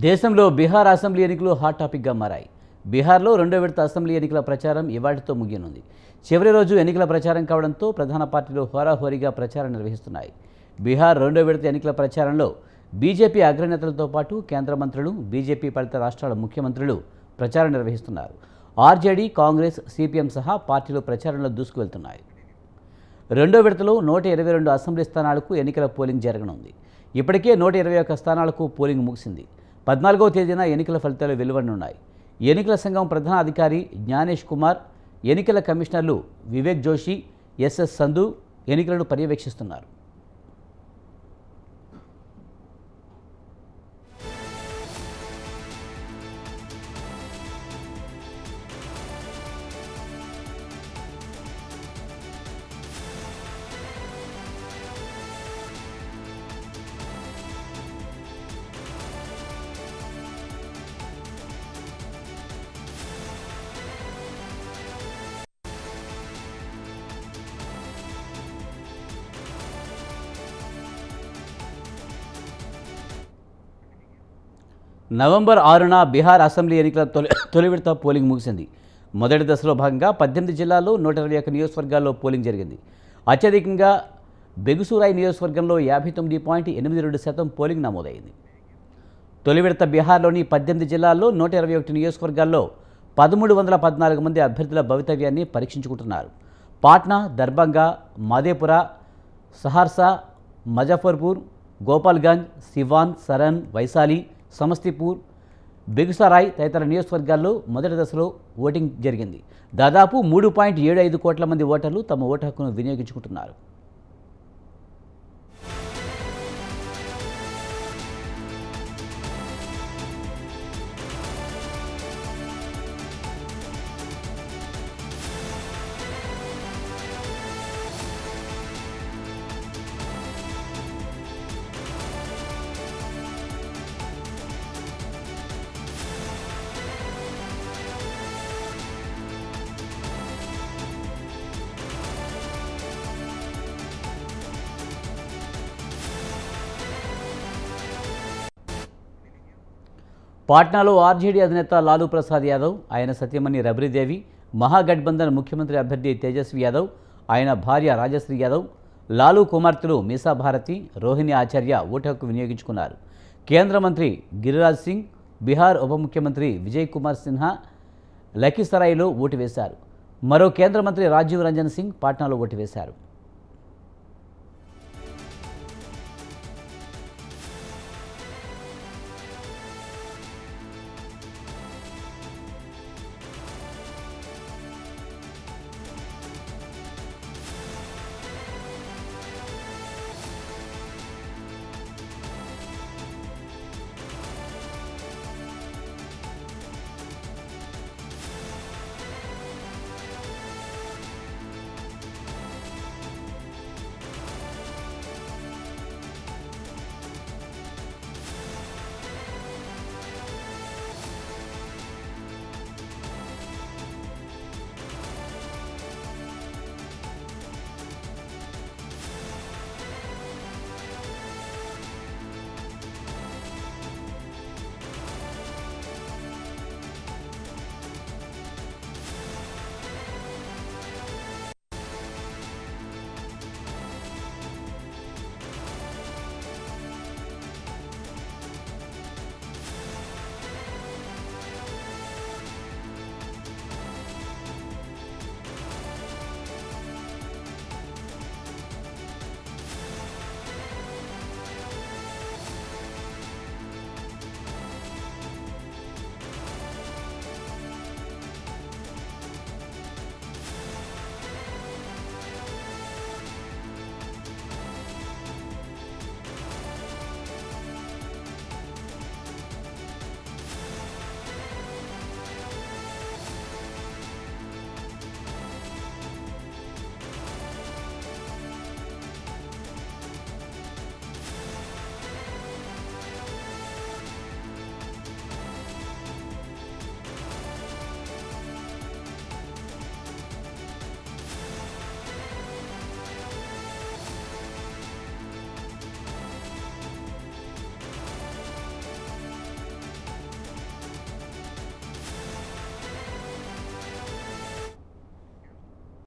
దేశంలో బీహార్ అసెంబ్లీ ఎన్నికలు హాట్ టాపిక్గా మారాయి. బీహార్లో రెండో విడత అసెంబ్లీ ఎన్నికల ప్రచారం ఇవాళతో ముగియనుంది. చివరి రోజు ఎన్నికల ప్రచారం కావడంతో ప్రధాన పార్టీలు హోరాహోరీగా ప్రచారం నిర్వహిస్తున్నాయి. బీహార్ రెండో విడత ఎన్నికల ప్రచారంలో బీజేపీ అగ్రనేతలతో పాటు కేంద్ర మంత్రులు, బీజేపీ పాలిత రాష్ట్రాల ముఖ్యమంత్రులు ప్రచారం నిర్వహిస్తున్నారు. ఆర్జేడీ, కాంగ్రెస్, సిపిఎం సహా పార్టీలు ప్రచారంలో దూసుకువెళ్తున్నాయి. రెండో విడతలో 122 అసెంబ్లీ స్థానాలకు ఎన్నికల పోలింగ్ జరగనుంది. ఇప్పటికే 121 స్థానాలకు పోలింగ్ ముగిసింది. 14వ తేదీన ఎన్నికల ఫలితాలు వెలువడనున్నాయి. ఎన్నికల సంఘం ప్రధాన అధికారి జ్ఞానేష్ కుమార్, ఎన్నికల కమిషనర్లు వివేక్ జోషి, ఎస్ఎస్ సంధు ఎన్నికలను పర్యవేక్షిస్తున్నారు. నవంబర్ 6న బీహార్ అసెంబ్లీ ఎన్నికల తొలి విడత పోలింగ్ ముగిసింది. మొదటి దశలో భాగంగా 18 జిల్లాల్లో 121 నియోజకవర్గాల్లో పోలింగ్ జరిగింది. అత్యధికంగా బెగుసూరాయ్ నియోజకవర్గంలో 59.82% పోలింగ్ నమోదైంది. తొలి విడత బీహార్లోని 18 జిల్లాల్లో 121 నియోజకవర్గాల్లో 1314 మంది అభ్యర్థుల భవితవ్యాన్ని పరీక్షించుకుంటున్నారు. పాట్నా, దర్భంగా, మాదేపురా, సహార్సా, ముజఫర్పూర్, గోపాల్గంజ్, సివాన్, సరన్, వైశాలి, సమస్తీపూర్, బెగుసరాయ్ తదితర నియోజకవర్గాల్లో మొదటి దశలో ఓటింగ్ జరిగింది. దాదాపు 3.75 కోట్ల మంది ఓటర్లు తమ ఓటు హక్కును వినియోగించుకుంటున్నారు. పాట్నాలో ఆర్జేడీ అధినేత లాలూ ప్రసాద్ యాదవ్, ఆయన సతీమణి రబ్రీదేవి, మహాగఠబంధన్ ముఖ్యమంత్రి అభ్యర్థి తేజస్వి యాదవ్, ఆయన భార్య రాజశ్రీ యాదవ్, లాలూ కుమార్తెలు మీసా భారతి, రోహిణి ఆచార్య ఓటు హక్కు వినియోగించుకున్నారు. కేంద్ర మంత్రి గిరిరాజ్ సింగ్, బీహార్ ఉప ముఖ్యమంత్రి విజయ్ కుమార్ సిన్హా లఖీసరాయ్లో ఓటు వేశారు. మరో కేంద్ర మంత్రి రాజీవ్ రంజన్ సింగ్ పాట్నాలో ఓటు వేశారు.